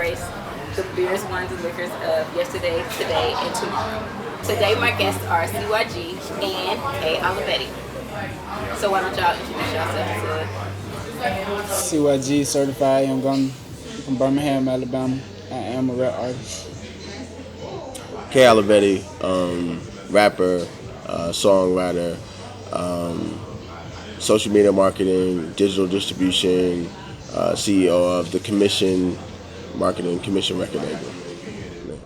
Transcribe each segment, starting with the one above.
brace, the beers, wines, and liquors of yesterday, today, and tomorrow. Today, my guests are CYG and Olivetti. So why don't y'all introduce yourselves to CYG certified. I'm going from Birmingham, Alabama. I am a rap artist. Olivetti, rapper, songwriter, social media marketing, digital distribution, CEO of the Commission Marketing Commission record label.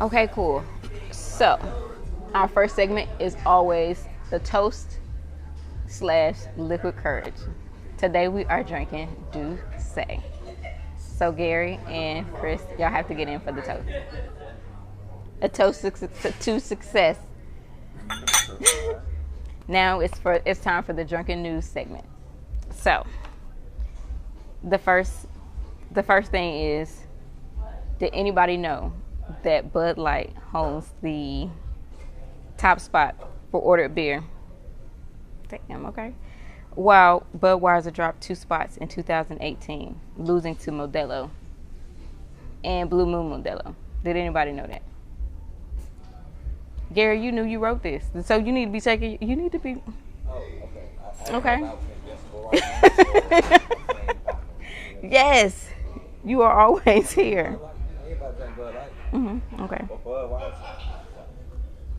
Okay, cool. So, our first segment is always the toast / liquid courage. Today we are drinking Do Say. So Gary and Chris, y'all have to get in for the toast. A toast to success. Now it's time for the drunken news segment. So, the first thing is, did anybody know that Bud Light holds the top spot for ordered beer? Damn, okay. While Budweiser dropped 2 spots in 2018, losing to Modelo and Blue Moon Modelo. Did anybody know that? Gary, you knew you wrote this, so you need to be taking. You need to be. Oh, okay. Okay. Yes, you are always here. Okay.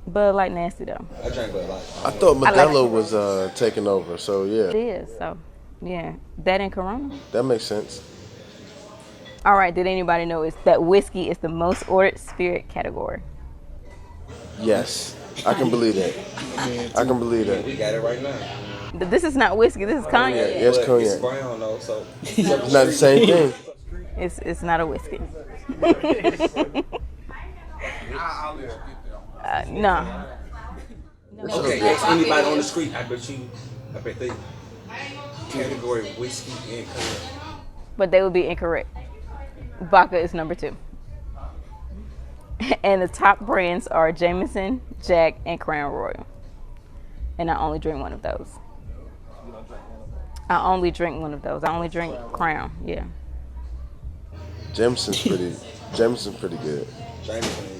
Bud Light nasty though. I drank Bud Light. I thought Modelo was taking over, so yeah. It is, so yeah. That and Corona. That makes sense. All right, did anybody know that whiskey is the most ordered spirit category? Yes, I can believe that. I can believe that. We got it right now. This is not whiskey, this is cognac. Yeah, it's cognac. It's brown though, so It's not the same thing. It's not a whiskey. No. okay, ask anybody on the street. I bet they category whiskey and cognac. But they would be incorrect. Vodka is number 2. And the top brands are Jameson, Jack, and Crown Royal. And I only drink one of those. I only drink Crown, yeah. Jameson's pretty good.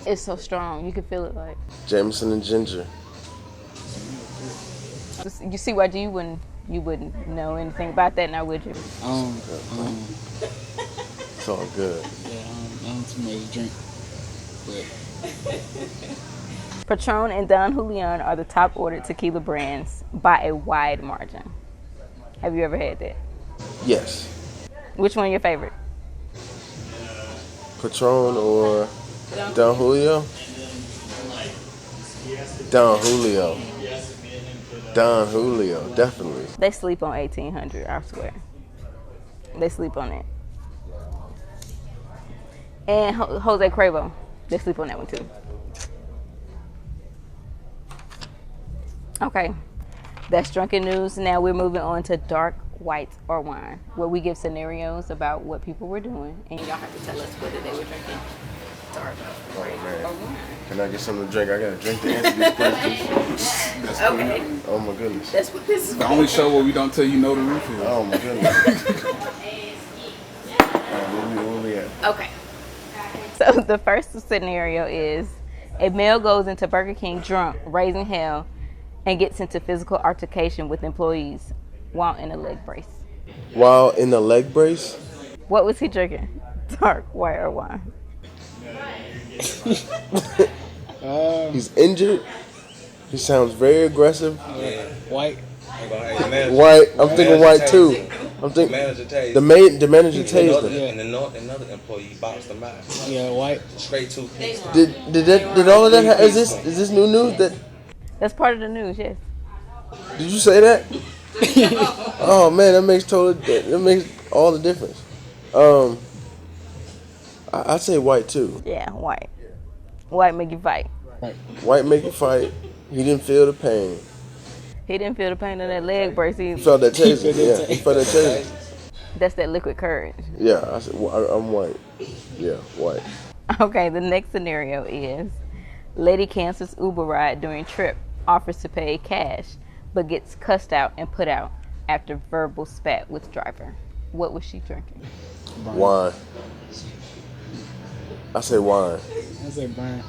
It's so strong, you can feel it like. Jameson and ginger. You see why you wouldn't know anything about that now, would you? It's all good. Yeah, I don't too much drink. But Patron and Don Julian are the top ordered tequila brands by a wide margin. Have you ever had that? Yes. Which one your favorite? Patron or Don Julio? Don Julio, definitely. They sleep on 1800, I swear. They sleep on it. And Jose Cuervo, they sleep on that one too. Okay, that's drunken news. Now we're moving on to dark, white, or wine, where we give scenarios about what people were doing, and y'all have to tell us whether they were drinking dark, white, or wine. Can I get something to drink? I got to drink to answer these questions. Okay. Oh my goodness. That's what this is. The only show where we don't tell you no to refill. Oh my goodness. Where we at? Okay. So the first scenario is a male goes into Burger King drunk, raising hell, and gets into physical altercation with employees while in a leg brace. While in the leg brace? What was he drinking? Dark, white, or wine? He's injured. He sounds very aggressive. white. White. I'm thinking white too. I'm thinking the manager tased him. And another employee bounced him out. Yeah, white. Straight to. Did all of that? Is this new news? That's part of the news, yes. Did you say that? Oh man, that makes all the difference. I'd say white too. Yeah, white. White make you fight. White make you fight. He didn't feel the pain. He didn't feel the pain of that leg brace either. He felt that tasing. Yeah, he felt that tasing. That's that liquid courage. Yeah, I said I'm white. Yeah, white. Okay, the next scenario is lady cancels Uber ride during trip, offers to pay cash, but gets cussed out and put out after verbal spat with driver. What was she drinking? Wine. I say wine. I say Brian.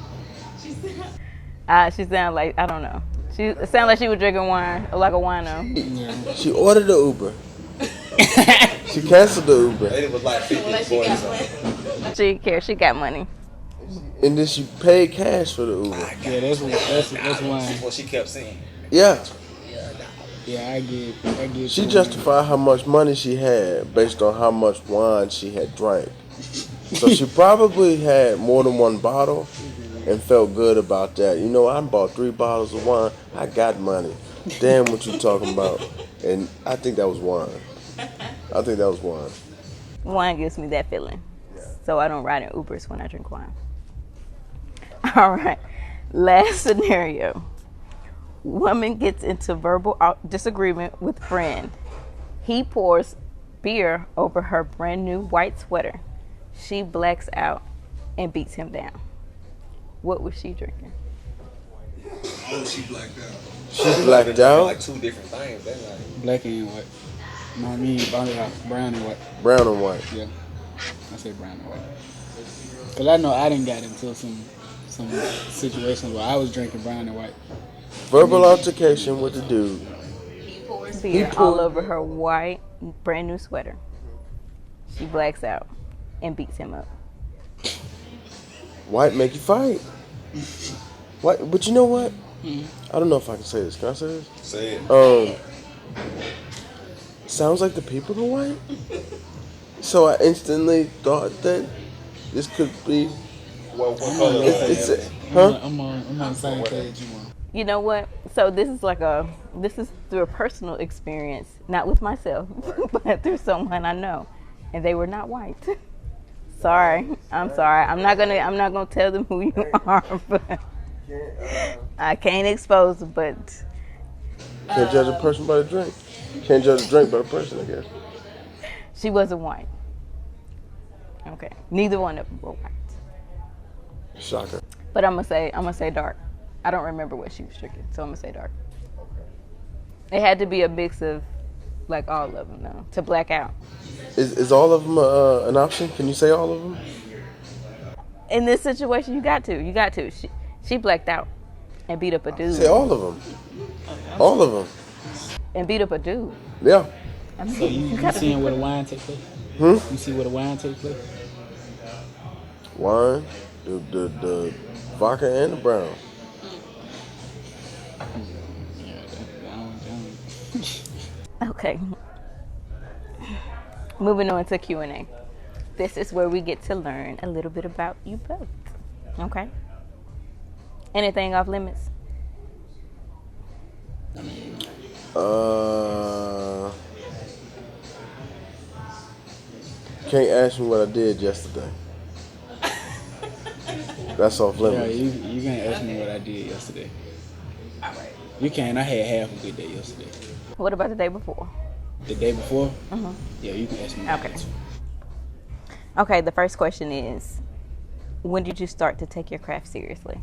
She sounded like, I don't know. It sounded like she was drinking wine, or like a wino. Yeah. She ordered the Uber. She canceled the Uber. It was like 50, 40 something. She didn't care. She got money. And then she paid cash for the Uber. Yeah, that's wine. What she kept saying. Yeah. Yeah, I get. She justified how much money she had based on how much wine she had drank. So she probably had more than one bottle and felt good about that. You know, I bought 3 bottles of wine. I got money. Damn, what you talking about? And I think that was wine. Wine gives me that feeling. So I don't ride in Ubers when I drink wine. All right. Last scenario. Woman gets into verbal disagreement with friend. He pours beer over her brand new white sweater. She blacks out and beats him down. What was she drinking? Oh, she blacked out. She blacked out? Like 2 different things. That's like Black and white. No, I mean brown and white. Brown and white. Yeah, I say brown and white. Cause I know I didn't get into some situations where I was drinking brown and white. Verbal altercation with the dude. Beer all over her white brand new sweater. She blacks out and beats him up. White make you fight. What? But you know what? I don't know if I can say this. Can I say this? say it. Sounds like the people are white. So I instantly thought that this could be. What color? I'm on the same page you want. You know what? So this is through a personal experience, not with myself, but through someone I know, and they were not white. Sorry, I'm sorry. I'm not gonna tell them who you are, but I can't expose them. But Can't judge a person by the drink. Can't judge a drink by the person, I guess. she wasn't white. Okay, neither one of them were white. Shocker. But I'm gonna say dark. I don't remember what she was drinking, so I'm gonna say dark. It had to be a mix of like all of them though to black out. Is all of them an option? Can you say all of them? In this situation, you got to. She blacked out and beat up a dude. Say all of them. All of them. And beat up a dude. Yeah. I mean, So you gotta be seeing where the wine take place? Hmm? You see where the wine take place? Wine, the vodka and the brown. Okay. Moving on to Q&A. This is where we get to learn a little bit about you both. Okay? Anything off limits? Can't ask me what I did yesterday. That's off Yeah, limits. you can't ask me what I did yesterday. You can. I had half a good day yesterday. What about the day before? The day before? Mhm. Yeah, you can ask me. Okay. Okay, the first question is, when did you start to take your craft seriously?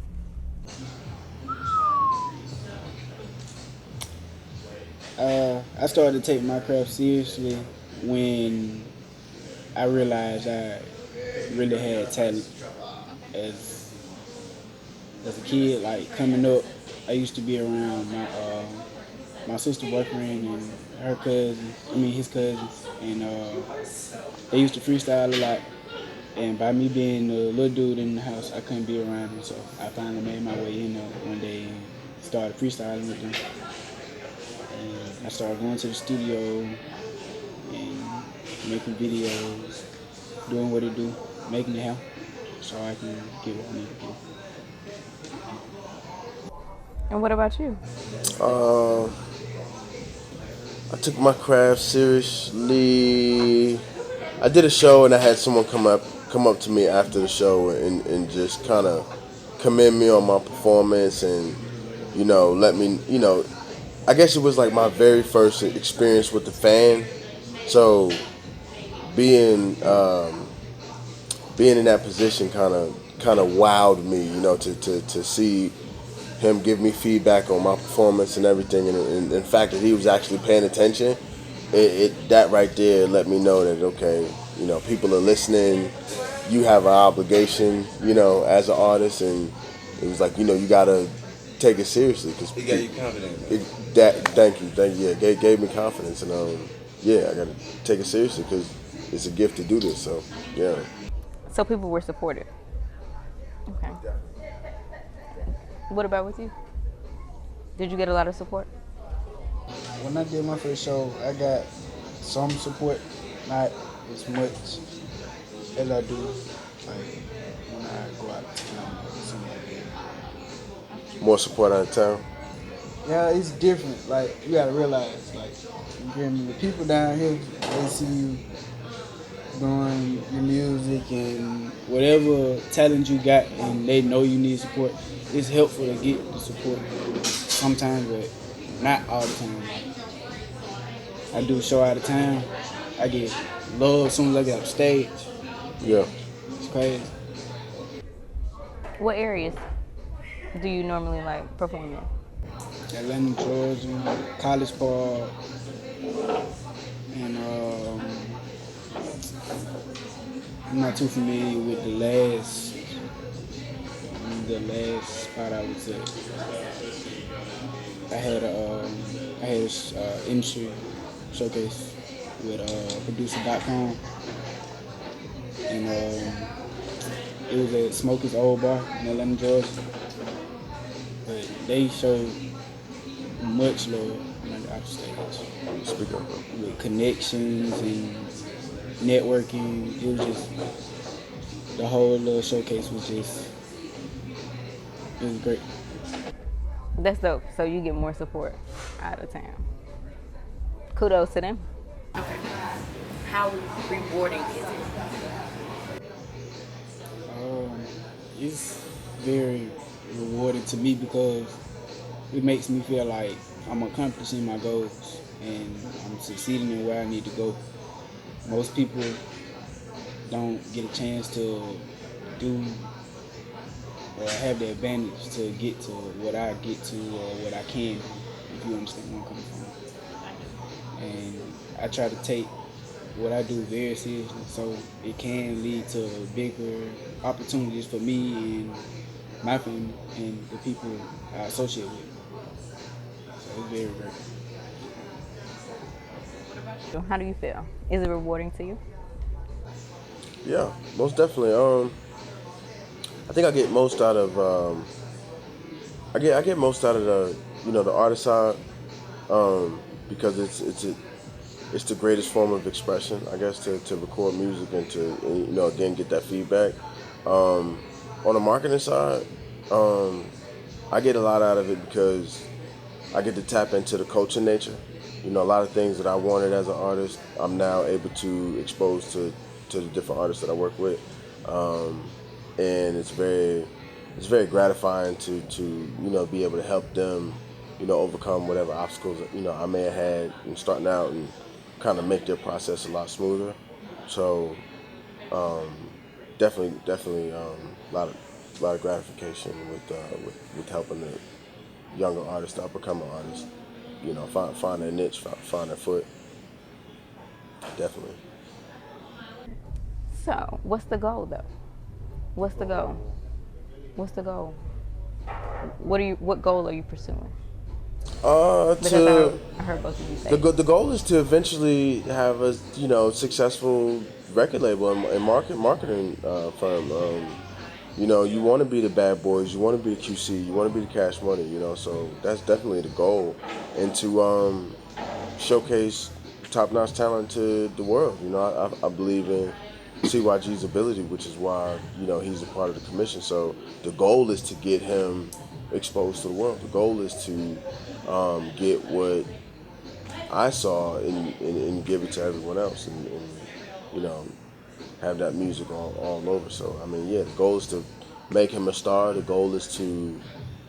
I started to take my craft seriously when I realized I really had talent as a kid. Like coming up, I used to be around my sister boyfriend and her cousins. His cousins, and they used to freestyle a lot. And by me being the little dude in the house, I couldn't be around them. So I finally made my way in there one day and started freestyling with them. And I started going to the studio and making videos, doing what it do, making it happen, so I can get what I need to do. And what about you? I took my craft seriously. I did a show and I had someone come up to me after the show and just kind of commend me on my performance and, let me, I guess it was like my very first experience with the fan. So being in that position kind of wowed me, to see him give me feedback on my performance and everything, and the fact that he was actually paying attention, that right there let me know that, okay, people are listening, you have an obligation, as an artist, and it was like, you gotta take it seriously because He gave you confidence. Thank you, yeah, gave me confidence, and yeah, I gotta take it seriously because it's a gift to do this. So yeah. So people were supportive. Okay. What about with you? Did you get a lot of support? When I did my first show, I got some support, not as much as I do like when I go out of town or something like that. More support out of town. Yeah, it's different. Like you gotta realize, like you hear me, the people down here, they see you doing your music and whatever talent you got, and they know you need support. It's helpful to get the support sometimes, but not all the time. I do a show out of town, I get love as soon as I get off stage. Yeah. It's crazy. What areas do you normally like perform in? Atlanta, Georgia, College Park, and I'm not too familiar with the last spot I was at. I had a industry showcase with producer.com, and it was at Smokey's Old Bar in Atlanta, Georgia. But they showed much love when I got off stage. Speak up. With connections and networking, it was just the whole little showcase was just, it was great. That's dope. So you get more support out of town. Kudos to them. Okay. How rewarding is it? It's very rewarding to me because it makes me feel like I'm accomplishing my goals and I'm succeeding in where I need to go. Most people don't get a chance to do or have the advantage to get to what I get to or what I can, if you understand where I'm coming from. And I try to take what I do very seriously so it can lead to bigger opportunities for me and my family and the people I associate with. So it's very great. How do you feel? Is it rewarding to you? Yeah, most definitely. I think I get most out of I get most out of the artist side because it's the greatest form of expression, I guess, to record music and to again get that feedback. On the marketing side, I get a lot out of it because I get to tap into the coaching nature. A lot of things that I wanted as an artist, I'm now able to expose to the different artists that I work with, and it's very gratifying to be able to help them, overcome whatever obstacles I may have had in starting out and kind of make their process a lot smoother. So definitely a lot of gratification with helping the younger artists, the upper-coming artists, find their niche, find their foot. Definitely. So, what's the goal though? What's the goal? What goal are you pursuing? Because I heard both of you say the goal is to eventually have a successful record label and marketing firm. You want to be the Bad Boys, you want to be the QC, you want to be the Cash Money. So that's definitely the goal, and to showcase top-notch talent to the world. I believe in CYG's ability, which is why he's a part of the commission. So the goal is to get him exposed to the world. The goal is to get what I saw and give it to everyone else, and have that music all over. So the goal is to make him a star. The goal is to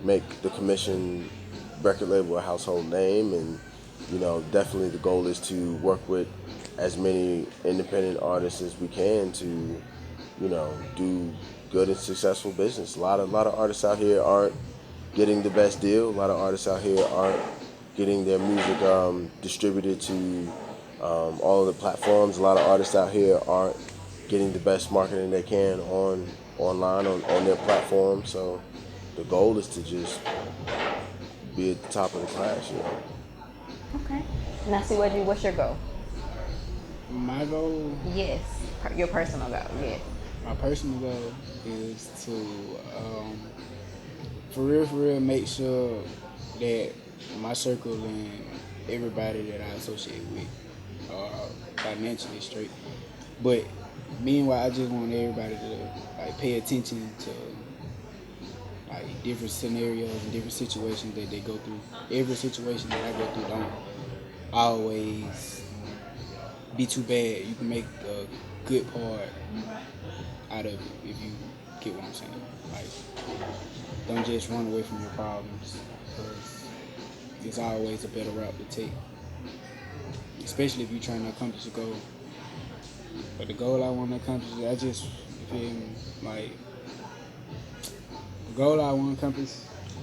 make the commission record label a household name, and definitely the goal is to work with as many independent artists as we can to do good and successful business. A lot of artists out here aren't getting the best deal. A lot of artists out here aren't getting their music distributed to all of the platforms. A lot of artists out here aren't getting the best marketing they can online on their platform. So the goal is to just be at the top of the class, you know. Okay. Now, CYG, what's your goal? My goal, Yes. Your personal goal, yes. my personal goal is to, for real, make sure that my circle and everybody that I associate with are financially straight. But meanwhile, I just want everybody to like pay attention to like different scenarios and different situations that they go through. Every situation that I go through don't always be too bad. You can make a good part out of it if you get what I'm saying. Like, don't just run away from your problems because there's always a better route to take. Especially if you're trying to accomplish a goal. But the goal I want to accomplish, I just, you feel me, like, the goal I want to accomplish,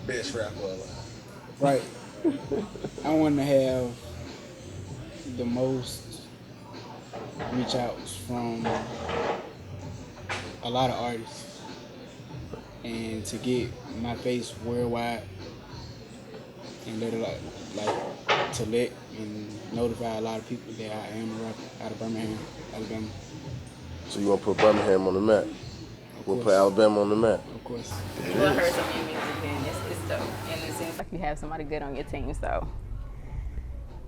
Best rapper alive. right, I want to have the most reach outs from a lot of artists and to get my face worldwide and let it like to let and notify a lot of people that I am a rapper out of Birmingham, Alabama. So you want to put Birmingham on the map? We'll put Alabama on the map. Of course. Well, I heard some of your music, and it's dope. And it seems Like you have somebody good on your team, so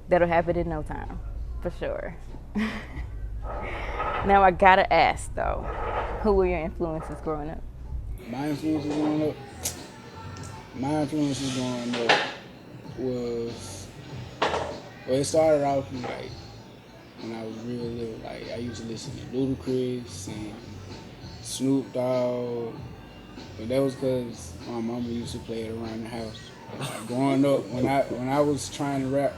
that'll happen in no time, for sure. Now I gotta ask though, who were your influences growing up? My influences growing up was, well, it started off like when I was real little. Like, I used to listen to Ludacris and Snoop Dogg, but that was because my mama used to play it around the house. Like, growing up, when I was trying to rap,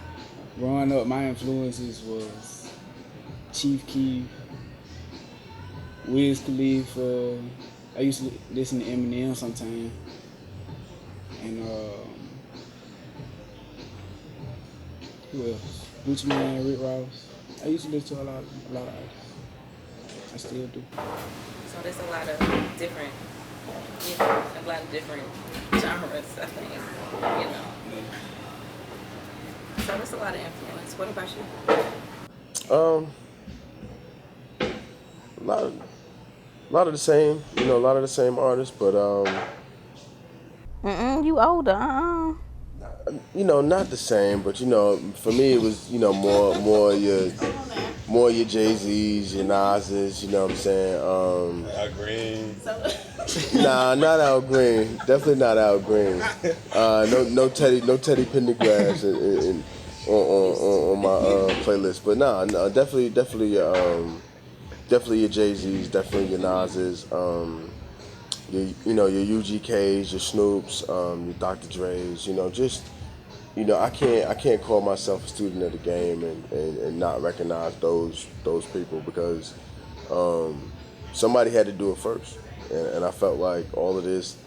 growing up, my influences was Chief Keef, Wiz Khalifa. I used to listen to Eminem sometimes, and who else? Gucci Mane, Rick Ross. I used to listen to a lot of artists. I still do. so. There's a lot of different, a lot of different genres. I think, So there's a lot of influence. What about you? A lot of the same, a lot of the same artists, but You older, not the same, but for me it was more your Jay-Z's, your Nas's, you know what I'm saying? Al Green. Nah, not Al Green, definitely not Al Green. No Teddy Pendergrass on my playlist, but no, definitely your Jay-Z's, definitely your Nas's, your UGKs, your Snoops, your Dr. Dre's, I can't call myself a student of the game and not recognize those people because somebody had to do it first, and I felt like all of this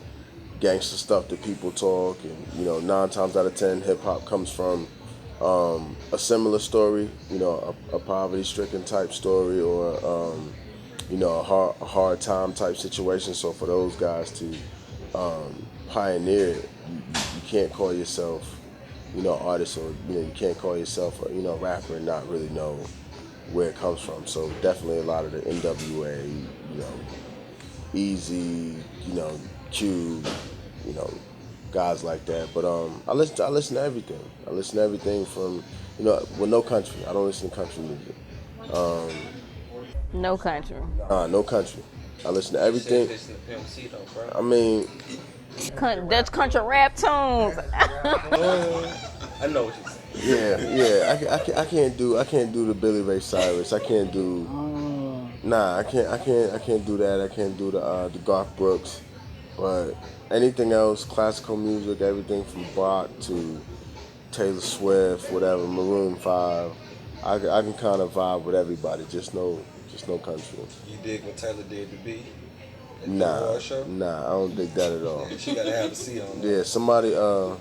gangster stuff that people talk, and 9 times out of 10 hip hop comes from a similar story, a poverty-stricken type story, or a hard time type situation. So for those guys to pioneer it, you can't call yourself, artist, or you can't call yourself a rapper and not really know where it comes from. So definitely a lot of the NWA, Easy, Q, guys like that. But I listen to everything. I listen to everything from no country. I don't listen to country music. No country. No country. I listen to everything. I mean, That's country rap tunes. I know what you're saying. Yeah. I can't do the Billy Ray Cyrus. I can't do. Nah, I can't do that. I can't do the Garth Brooks. But anything else, classical music, everything from Bach to Taylor Swift, whatever, Maroon 5, I can kind of vibe with everybody. Just no country. You dig what Taylor did to B? Nah, I don't dig that at all. She gotta have a C on that. Yeah, somebody, who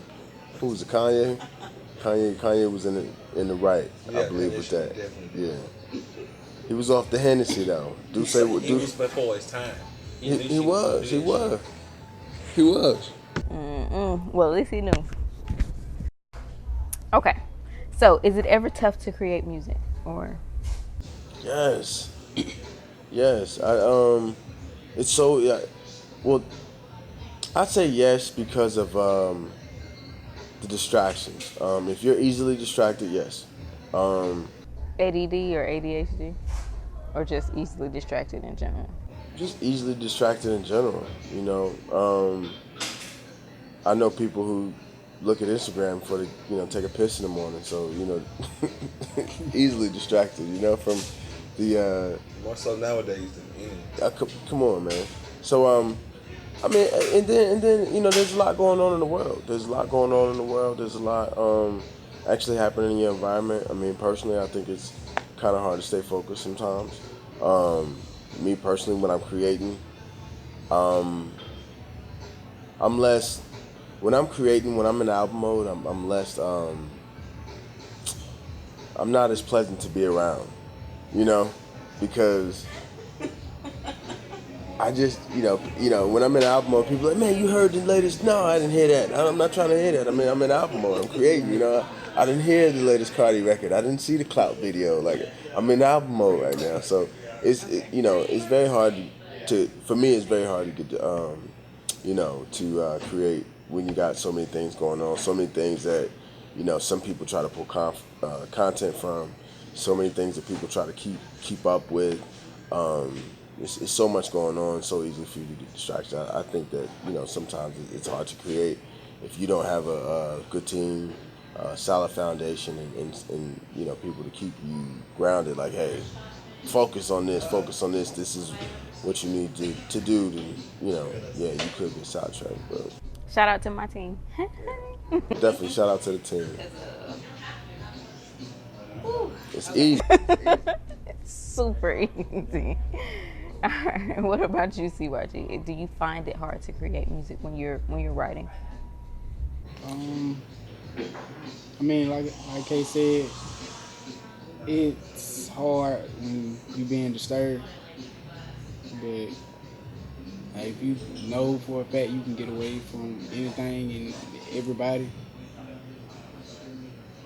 was it, Kanye? Kanye was in the right, I believe, with that. Yeah. He was off the Hennessy though. Do say what? He was before his time. He was. He was. Well, at least he knew. Okay. So, is it ever tough to create music, or? Yes. Yes. It's so. Yeah. Well, I'd say yes because of the distractions. If you're easily distracted, yes. ADD or ADHD, or just easily distracted in general? Just easily distracted in general. You know, I know people who look at Instagram for take a piss in the morning. So easily distracted. From the. More so nowadays than any. Come on, man. So I mean, and then there's a lot going on in the world. There's a lot actually happening in your environment. I mean, personally, I think it's kind of hard to stay focused sometimes. Me personally, when I'm creating, I'm less. When I'm creating, when I'm in album mode, I'm less. I'm not as pleasant to be around, because I just, when I'm in album mode, people are like, man, you heard the latest? No, I didn't hear that. I'm not trying to hear that. I mean, I'm in album mode. I'm creating, I didn't hear the latest Cardi record. I didn't see the Clout video. Like, I'm in album mode right now. So it's very hard for me, it's very hard to get to create when you got so many things going on, so many things that, some people try to pull content from, so many things that people try to keep up with. It's so much going on, so easy for you to get distracted. I think that, sometimes it's hard to create if you don't have a good team, solid foundation, and people to keep you grounded. Like, hey, focus on this. This is what you need to do. You could get sidetracked, but Shout out to my team. definitely shout out to the team. It's easy. Super easy. All right. What about you, CYG? Do you find it hard to create music when you're writing? I mean, like Kay said, it's hard when you being disturbed, but if you know for a fact you can get away from anything and everybody,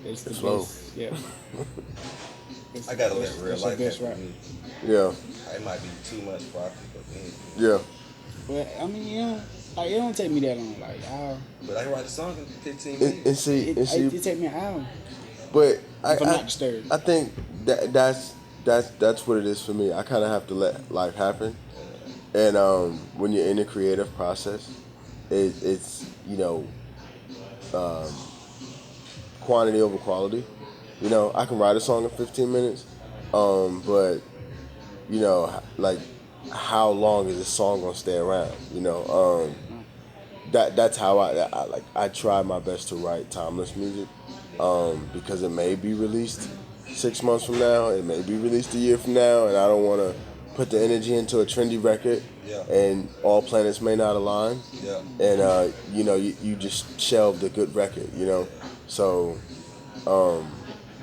it's the best. Yeah. I gotta let real life happen. Yeah. It might be too much for our people. Yeah. But I mean, like, it don't take me that long. But I can write a song in 15 minutes. And see, it take me an hour. But if I'm not disturbed. I think that's what it is for me. I kind of have to let life happen, and when you're in the creative process, it's quantity over quality. I can write a song in 15 minutes, but like, how long is this song gonna stay around? That's how I try my best to write timeless music, because it may be released 6 months from now, it may be released a year from now, and I don't want to put the energy into a trendy record, and all planets may not align, and you just shelved a good record, so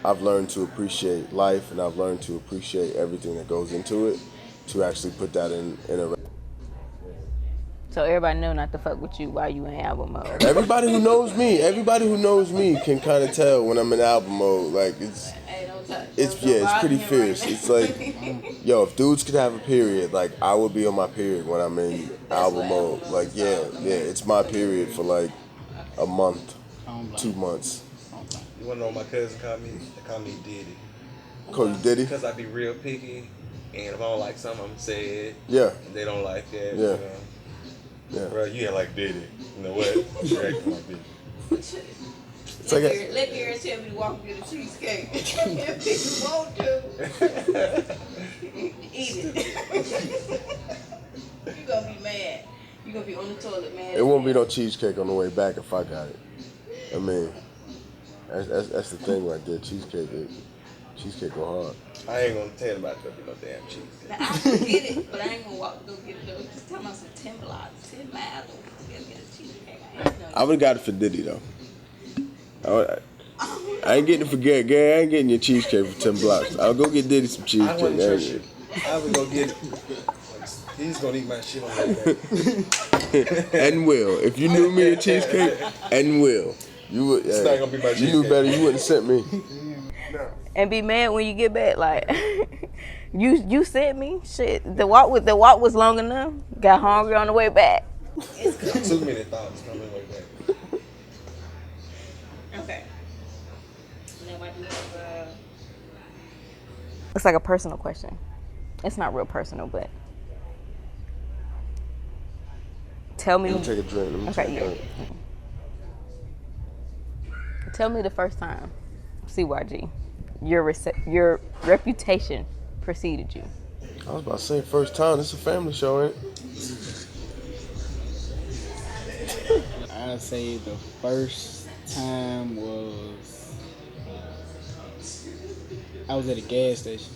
I've learned to appreciate life, and I've learned to appreciate everything that goes into it, to actually put that in a record. So everybody know not to fuck with you while you in album mode. Everybody who knows me can kind of tell when I'm in album mode. Like, it's pretty fierce. It's like, if dudes could have a period, like, I would be on my period when I'm in album mode. Like, it's my period for like a month, 2 months. You wanna know what my cousin called me? They call me Diddy. Call you Diddy? Because I be real picky, and if I don't like something, I'm say it. Yeah. And they don't like that. Yeah. Yeah. Bro, you ain't like Diddy. You know what? You acting like Diddy. Let Gary tell me to walk and get a cheesecake. If you want to, eat it. You're going to be mad. You're going to be on the toilet, man. It won't be no cheesecake on the way back if I got it. I mean, that's the thing right there. Cheesecake go hard. I ain't gonna tell about there be no damn cheesecake. Now, I can get it, but I ain't gonna walk to go get it though. Just talking about some 10 blocks, 10 miles to get a cheesecake. I would have got it for Diddy though. I ain't getting it for Gary. Gary, I ain't getting your cheesecake for 10 blocks. I'll go get Diddy some I cheesecake. want That your ain't shit. it. I would go get it. He's gonna eat my shit on that day. And will. If you knew me a cheesecake, and will. You would. It's not gonna be my You knew cheesecake. better. You wouldn't have sent me. And be mad when you get back. Like, you sent me shit. The walk was long enough. Got hungry on the way back. Too many thoughts coming like that. Okay. Now, why do you have It's like a personal question. It's not real personal, but tell me. Let me take a drink. Let me Okay, take a yeah. drink. Tell me the first time, CYG, your reputation preceded you. I was about to say first time. It's a family show, ain't it? I'd say the first time was I was at a gas station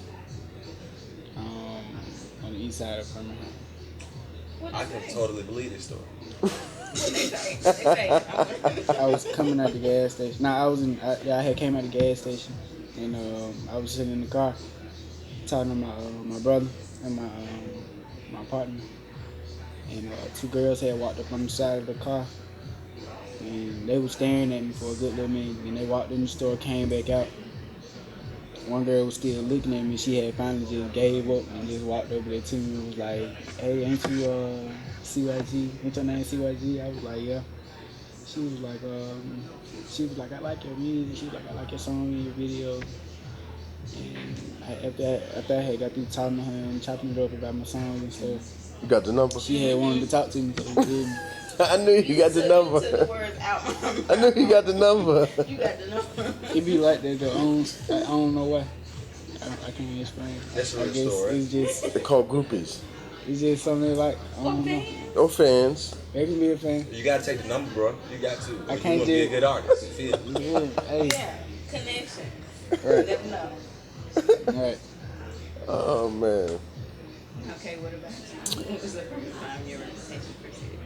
on the east side of Birmingham. I can totally believe this story. I was coming out the gas station. I had came out the gas station, and I was sitting in the car talking to my brother and my partner, and two girls had walked up on the side of the car, and they were staring at me for a good little minute. And they walked in the store, came back out. One girl was still looking at me. She had finally just gave up and just walked over there to me and was like, "Hey, ain't you CYG? Ain't your name CYG?" I was like, "Yeah." She was like, "I like your music." She was like, "I like your song and your video." And after I had got through talking to her and chopping it up about my songs and stuff, You got the number? she had wanted to talk to me. So we did. I knew you got the number. Took the words out. I knew you got the number. You got the number. It be like that though. I don't know why. I can't explain. That's a I real guess story. it's They call groupies. just something like I don't know. No fans. They can be a fan. You gotta take the number, bro. You got to. I You can't wanna be a just- good artist. You feel me? Yeah, hey, Yeah, connection. right, Never know. right. Oh man. Okay, what about you? What was the first time your reputation preceded you?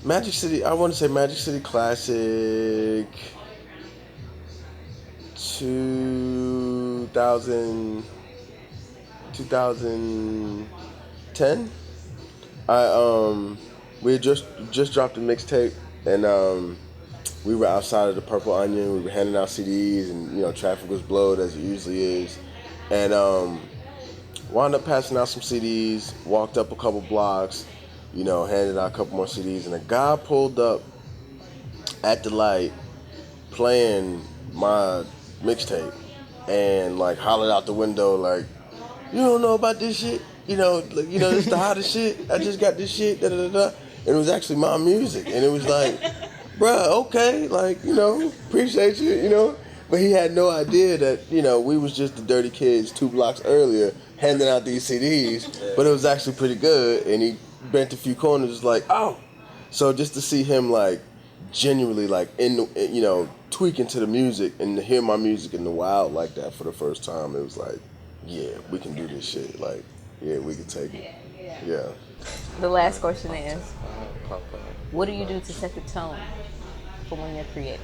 Magic City. I want to say Magic City Classic. 2010. We had just dropped a mixtape, and we were outside of the Purple Onion. We were handing out CDs, and traffic was blowed as it usually is, and wound up passing out some CDs. Walked up a couple blocks, handed out a couple more CDs, and a guy pulled up at the light playing my mixtape and like hollered out the window like, "You don't know about this shit? This is the hottest shit. I just got this shit, da da da da." And it was actually my music, and it was like, "Bruh, okay, appreciate you, But he had no idea that, we was just the dirty kids 2 blocks earlier handing out these CDs, but it was actually pretty good, and he bent a few corners, was like, "Oh." So just to see him like genuinely like tweaking to the music and to hear my music in the wild like that for the first time, it was like, yeah, we can do this shit. Like, yeah, we can take it. Yeah. The last question is, what do you do to set the tone for when you're creating?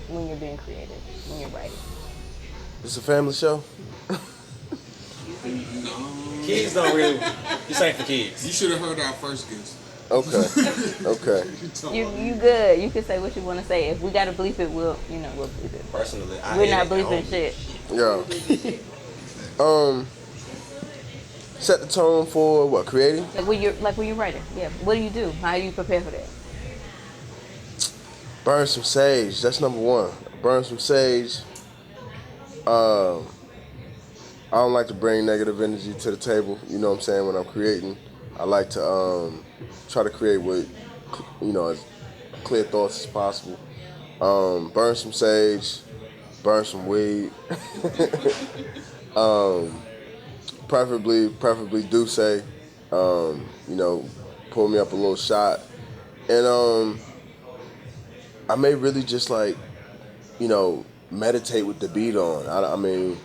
When you're being creative, when you're writing? It's a family show. Kids don't really. This ain't for kids. You should have heard our first guest. Okay. Okay. You good. You can say what you want to say. If we gotta bleep it, we'll bleep it. Personally, We're not bleeping shit. Yeah. Set the tone for what? Creating? When you're writing. Yeah. What do you do? How do you prepare for that? Burn some sage. That's number one. Burn some sage. I don't like to bring negative energy to the table. You know what I'm saying? When I'm creating, I like to try to create with as clear thoughts as possible. Burn some sage. Burn some weed. Preferably Douce. Pull me up a little shot, and I may really just meditate with the beat on. I mean,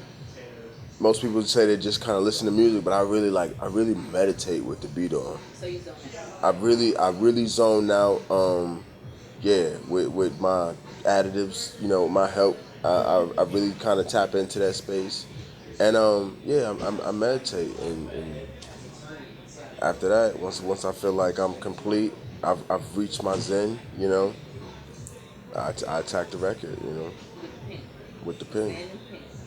most people say they just kind of listen to music, but I really meditate with the beat on. So you zone out. I really zone out, with my additives, my help, I really kind of tap into that space, and I meditate, and after that, once I feel like I'm complete, I've reached my zen, I attack the record, with the pen.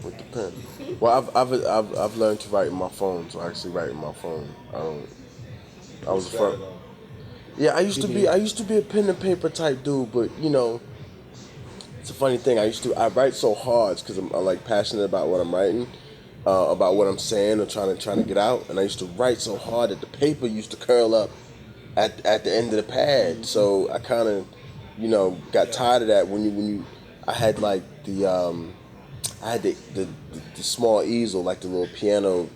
With the pen. Well, I've learned to write in my phone, so I actually write in my phone. I was a front. Yeah, I used to be a pen and paper type dude, but it's a funny thing. I write so hard because I'm like passionate about what I'm writing, about what I'm saying or trying to get out, and I used to write so hard that the paper used to curl up at the end of the pad. So I kind of, got tired of that when I had like I had the small easel, like the little piano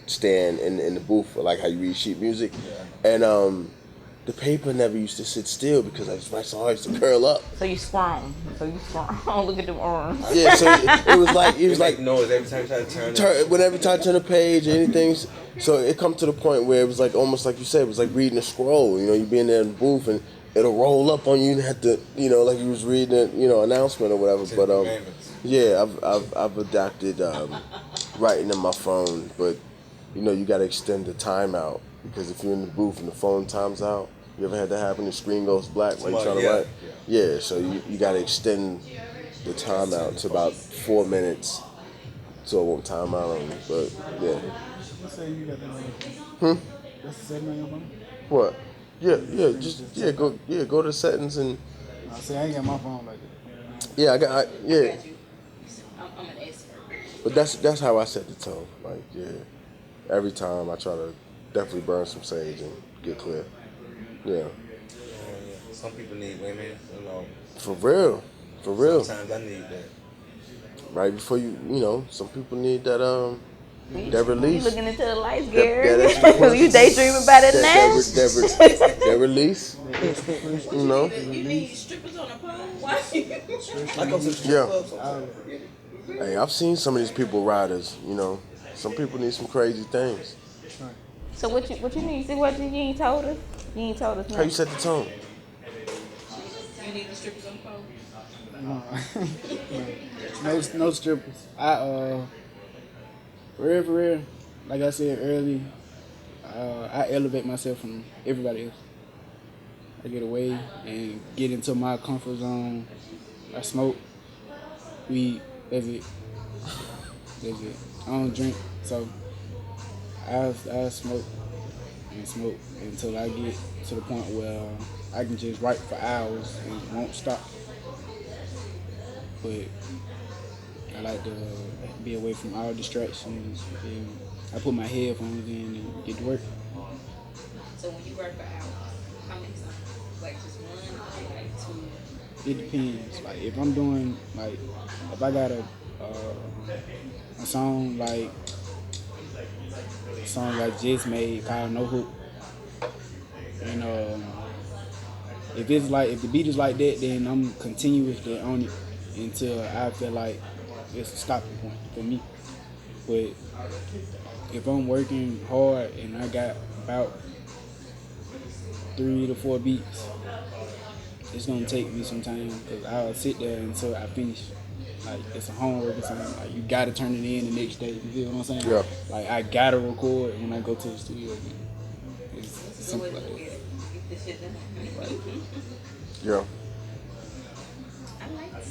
stand in the booth, like how you read sheet music, and the paper never used to sit still because I just write so hard to curl up. So you sprung. Look at them arms. Yeah, so it was like noise every time you try to turn. Whenever time I turn a page or anything. So it come to the point where it was like almost like you said, it was like reading a scroll. You be in there in the booth and it'll roll up on you and have to, like you was reading an announcement or whatever. But yeah, I've adapted writing in my phone, but you got to extend the time out because if you're in the booth and the phone times out, you ever had that happen? The screen goes black while you're trying to write. Yeah, so you got to extend the time out to about 4 minutes, so it won't time out on you. But yeah. Let's say you got that. That's the setting on your phone. What? Yeah, go to settings and. I say I ain't got my phone like that. Yeah, I got you. I'm an expert. But that's how I set the tone. Like, every time I try to definitely burn some sage and get clear. Yeah. Some people need women, For real. Sometimes I need that. Right before some people need that that release. You looking into the lights, Gary? You daydreaming about it now? That release. You need strippers on a pole? Why? I go to the strip club sometimes. Hey, I've seen some of these people riders. Some people need some crazy things. So what you need? See what you ain't told us? You ain't told us nothing. How you set the tone? You need the strippers on the pole? No strippers. For real, like I said earlier, I elevate myself from everybody else. I get away and get into my comfort zone. I smoke, weed, that's it. I don't drink, so I smoke until I get to the point where I can just write for hours and won't stop. But I like to be away from all distractions. And I put my headphones in and get to work. So when you work for hours, how many songs? Like just one or like two? It depends. Like if I'm doing if I got a song like just made called No Hook, and if the beat is like that, then I'm continuously on it until I feel like it's a stopping point for me. But if I'm working hard and I got about 3 to 4 beats, it's gonna take me some time because I'll sit there until I finish. Like it's a homework or something. Like you gotta turn it in the next day. You feel what I'm saying? Yeah. Like I gotta record when I go to the studio. It's simple like that. Get this shit done. Yeah. I like that.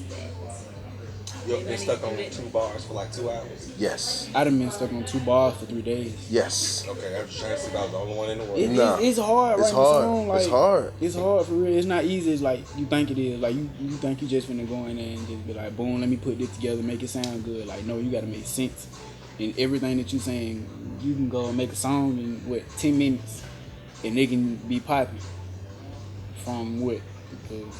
You ever been stuck on 2 bars for like 2 hours? Yes. I done been stuck on 2 bars for 3 days. Yes. Okay, I'm just trying to see if I was the only one in the world. It's hard. It's writing hard. a song. Like, It's hard. It's hard for real. It's not easy as like you think it is. Like you think you just finna go in there and just be like, boom, let me put this together, make it sound good. Like no, you gotta make sense in everything that you saying. You can go and make a song in 10 minutes, and it can be popping. From what? Because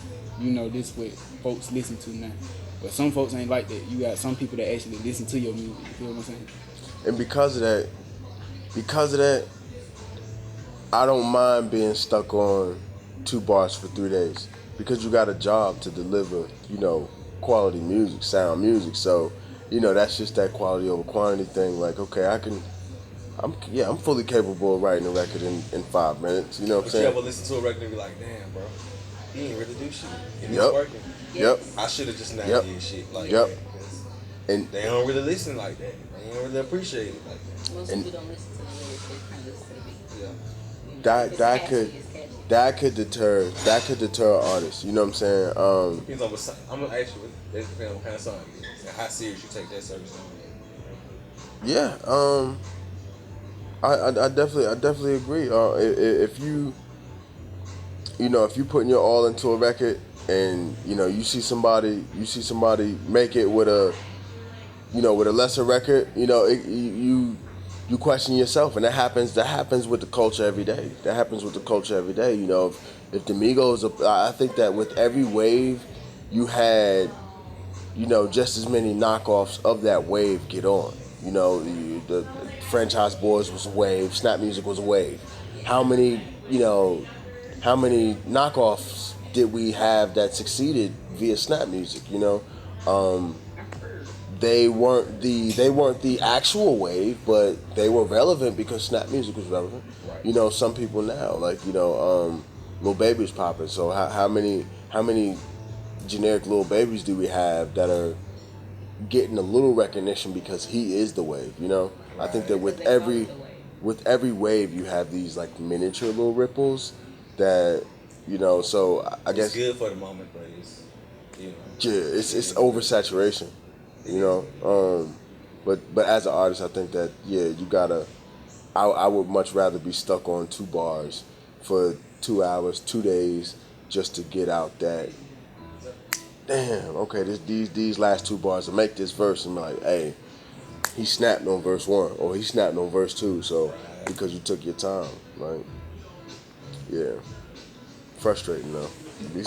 this what folks listen to now. But some folks ain't like that. You got some people that actually listen to your music. You feel what I'm saying? And because of that, I don't mind being stuck on 2 bars for 3 days because you got a job to deliver, quality music, sound music. So, that's just that quality over quantity thing. Like, okay, I'm fully capable of writing a record in 5 minutes. You know what I'm saying? You ever listen to a record and be like, damn, bro. he ain't really do shit. And Yep. it's working. Yep. I should have just not Yep. did shit like Yep. that. 'Cause And they don't really listen like that. They don't really appreciate it like that. Most And- people don't listen to the lyrics, they kind of listen to the beat. Yeah. that could deter artists. You know what I'm saying? Depends on what song. I'm gonna ask you. It depends on what kind of song it is and how serious you take that service on. Yeah. I definitely agree. If you if you putting your all into a record and you see somebody make it with a with a lesser record, you question yourself, and that happens with the culture every day. If the Migos, I think that with every wave, you had just as many knockoffs of that wave get on. The Franchise Boys was a wave, Snap Music was a wave. How many knockoffs did we have that succeeded via Snap Music? They weren't the actual wave, but they were relevant because Snap Music was relevant. Right. Some people now, like Lil Baby's popping. So how many generic Lil Babies do we have that are getting a little recognition because he is the wave? I think that with every wave you have these like miniature little ripples that So I guess it's good for the moment, but it's it's oversaturation. But as an artist, I think that you gotta. I would much rather be stuck on 2 bars for 2 hours, 2 days, just to get out that. Damn. Okay. These last 2 bars to make this verse, and be like, hey, he snapped on verse 1 or he snapped on verse 2. So because you took your time, like, yeah, frustrating though. You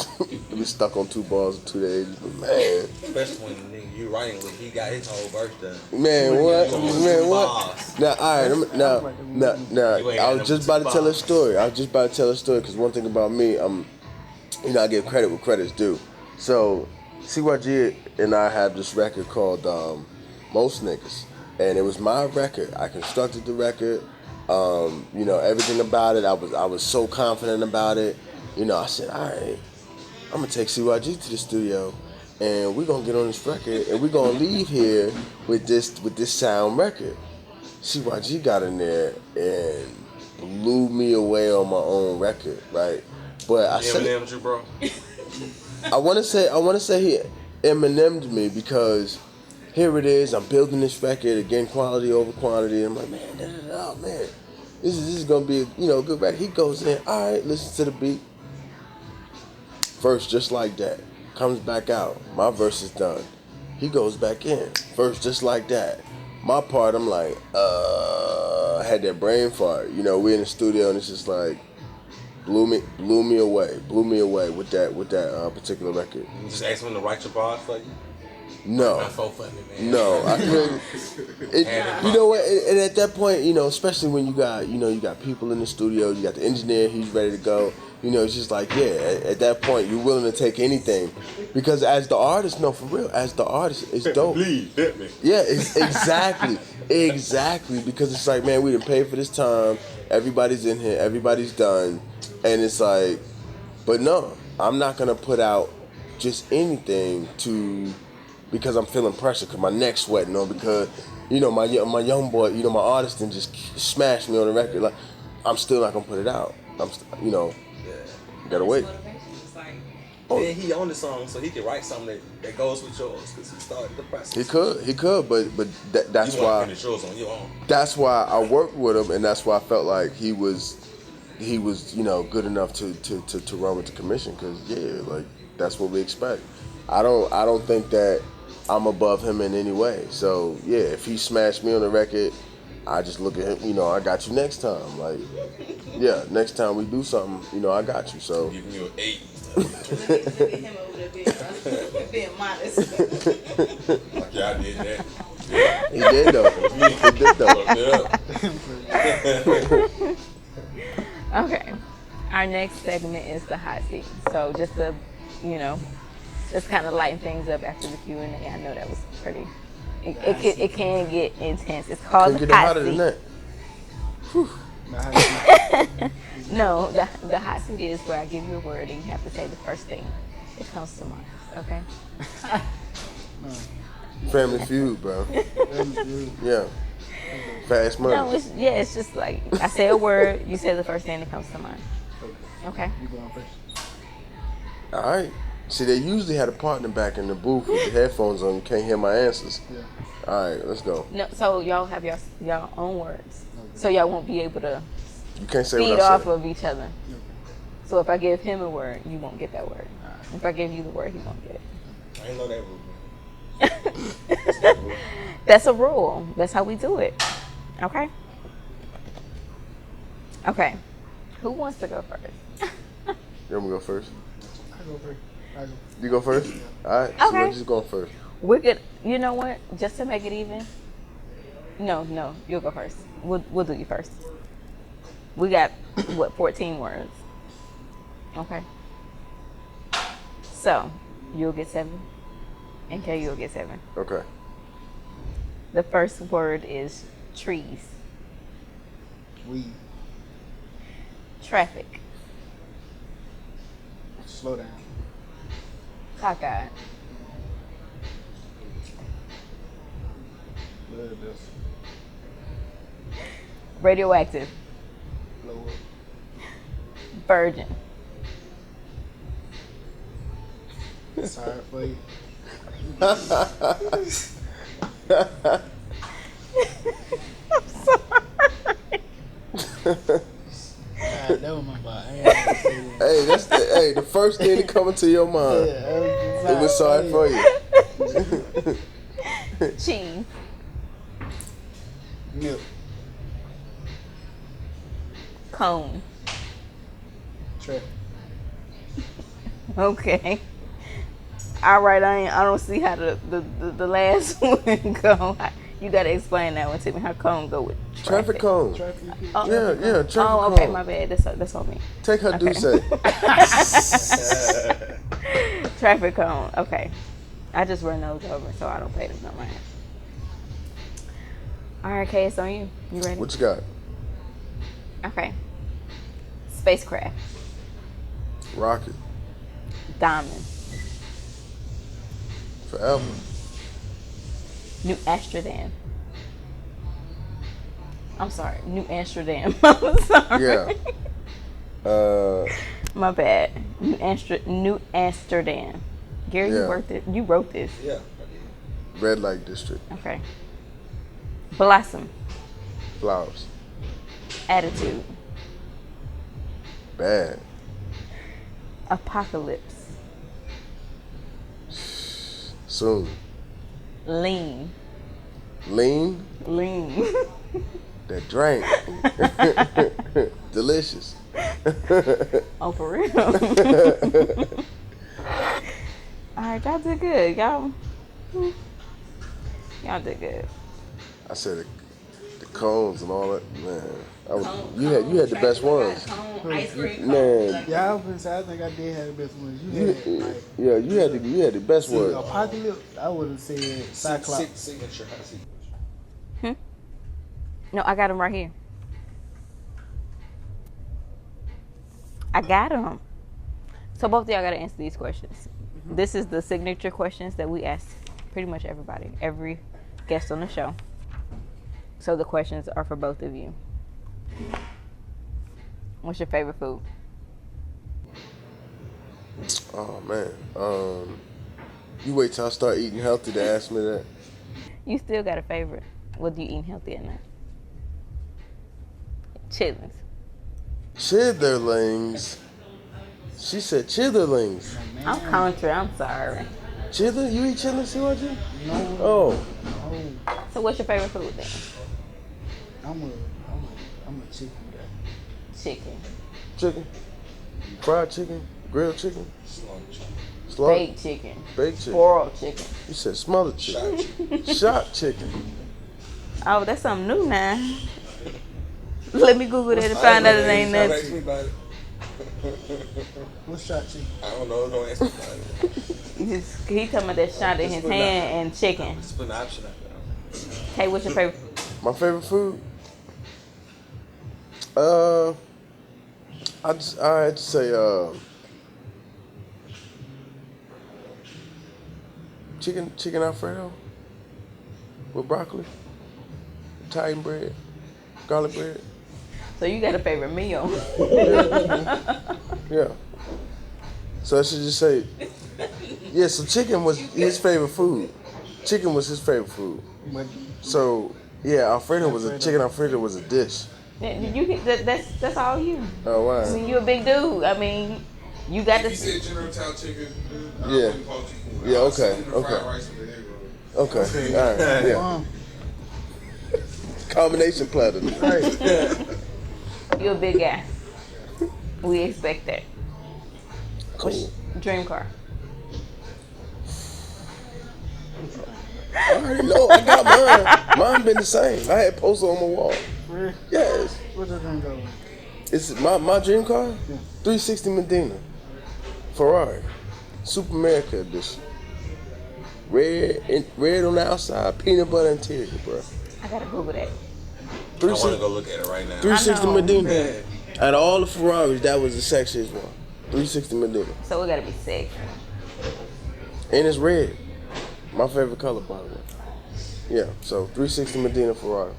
be stuck on 2 bars in 2 days, man. especially when the nigga you writing with, he got his whole verse done. Man, what? Man, what? Bars. Now, all right. Now. You ain't I got was just them about to tell a bars. story. Because one thing about me, I give credit where credit's due. So, CYG and I have this record called Most Niggas, and it was my record. I constructed the record. Everything about it. I was so confident about it. I said, all right, I'm gonna take CYG to the studio, and we're gonna get on this record, and we're gonna leave here with this sound record. CYG got in there and blew me away on my own record, right? But I said, Eminem, you bro. I want to say he Eminem'd me because here it is. I'm building this record again, quality over quantity. I'm like, man, man, this is gonna be a good record. He goes in, all right, listen to the beat. Verse just like that. Comes back out. My verse is done. He goes back in. Verse just like that. My part, I'm like, I had that brain fart. We're in the studio and it's just like blew me away with that particular record. You just ask him to write your bars for you. No. Not so funny, man. No, I couldn't. You know what? And at that point, especially when you got people in the studio, you got the engineer, he's ready to go. It's just like, at that point, you're willing to take anything, because as the artist, no, for real, as the artist, it's dope. Please, hit me. Yeah, exactly, because it's like, man, we didn't pay for this time. Everybody's in here, everybody's done, and it's like, but no, I'm not gonna put out just anything because I'm feeling pressure, because my neck's sweating, or because, my young boy, my artist didn't just smash me on the record. Like, I'm still not gonna put it out. Gotta wait. And he on the song, so he can write something that goes with yours, because he started the process. He could, but that's you why. Finish yours on your own. That's why I worked with him, and that's why I felt like he was good enough to run with the commission, because that's what we expect. I don't think that I'm above him in any way. So if he smashed me on the record, I just look at him, I got you next time. Like, next time we do something, I got you. So Giving you an 8. Look at him over there being modest. Like, I did that. he did though. Okay. Our next segment is the hot seat. So just to, just kind of lighten things up after the Q&A. I know that was pretty. It can get intense. It's called Couldn't the get hot hotter seat. than that. No, the hot seat is where I give you a word and you have to say the first thing that comes to mind. Okay? Family Feud, bro. Yeah. Fast money. No, it's just like I say a word, you say the first thing that comes to mind. Okay? You going first? All right. See, they usually had a partner back in the booth with the headphones on. Can't hear my answers. Yeah. All right, let's go. No, so y'all have y'all own words. So y'all won't be able to You can't say feed what I off said. of each other. So if I give him a word, you won't get that word. If I give you the word, he won't get it. I ain't know that rule. That's a rule. That's how we do it. Okay? Okay. Who wants to go first? You want me to go first? I go first. You go first? All right. So Okay. we're just going first. We're good. You know what? Just to make it even. No, you'll go first. We'll do you first. We got 14 words. Okay. So you'll get 7, and Kay, you'll get 7. Okay. The first word is trees. Weed. Traffic. Slow down. Cockeyed. Blood vessel. Radioactive. Blow up. Virgin. Sorry for you. That was my bad. I ain't gonna say that. Hey, that's the first thing that coming to your mind. Yeah, It was sorry for you. Cheese. Milk. Cone. Traffic. Okay. All right, I don't see how the last one go. You gotta explain that one to me. How cone go with Traffic cone. Traffic. Oh, Yeah, traffic cone. okay, my bad. That's on me. Take her Okay. Douce. Traffic cone. Okay. I just run those over, so I don't pay them no mind. All right, Kay, it's on you. You ready? What you got? Okay. Spacecraft. Rocket. Diamond. Forever. New Amsterdam. I'm sorry. New Amsterdam. I'm sorry. Yeah. My bad. New Amsterdam. Gary, Yeah. you wrote this. Yeah, I did. Red Light District. Okay. Blossom. Flowers. Attitude. Bad. Apocalypse. Soon. Lean. Lean. Lean. That drink. Delicious. Oh, for real? All right, y'all did good. Y'all did good. I said the cones and all that, man. You had the best ones. Ice cream. Man, Yeah, I was gonna say, I think I did have the best ones. You had like yeah, you had the best see, ones. Apocalypse. I would have said Cyclops. Signature hot seat. No, I got them right here. I got them. So both of y'all got to answer these questions. This is the signature questions that we ask pretty much everybody, every guest on the show. So the questions are for both of you. What's your favorite food? Oh man, you wait till I start eating healthy to ask me that. You still got a favorite, whether you eating healthy or not. Chitlins. Chitterlings. She said chitterlings. I'm country. I'm sorry. Chitlin? You eat chitlins, CYG? No. Oh, So what's your favorite food then? I'm a chicken guy. Chicken. chicken, fried chicken, grilled chicken, slaughter, Baked chicken. baked chicken. Boiled chicken. You said smothered chicken, shot chicken. Oh, that's something new now. Let me Google that and find out it ain't Don't nothing. ask me about it. What's shot chicken? I don't know. Don't ask me about it. He talking about that shot in his hand and chicken. Just put an option out there. Hey, what's your favorite? My favorite food? I had to say chicken Alfredo with broccoli, Italian bread, garlic bread. So you got a favorite meal? Yeah. So I should just say, yeah. So chicken was his favorite food. Chicken was his favorite food. So yeah, chicken Alfredo was a dish. That's all you. Oh wow. I mean, you a big dude. I mean, you got If to. you said General Tao chicken, Yeah. Yeah. Okay. Okay. All right. Yeah. Combination platter. You're a big guy. We expect that. Cool. Dream car. I already know. I got mine. Mine been the same. I had poster on my wall. Really? Yes. What's that thing go? It's my dream car. 360 Medina. Ferrari. Super America edition. Red on the outside, peanut butter interior, bro. I gotta Google that. I want to go look at it right now. 360 I know. Medina. Out of all the Ferraris, that was the sexiest one. 360 Medina. So it gotta be sick. And it's red. My favorite color, by the way. Yeah, so 360 Medina Ferrari.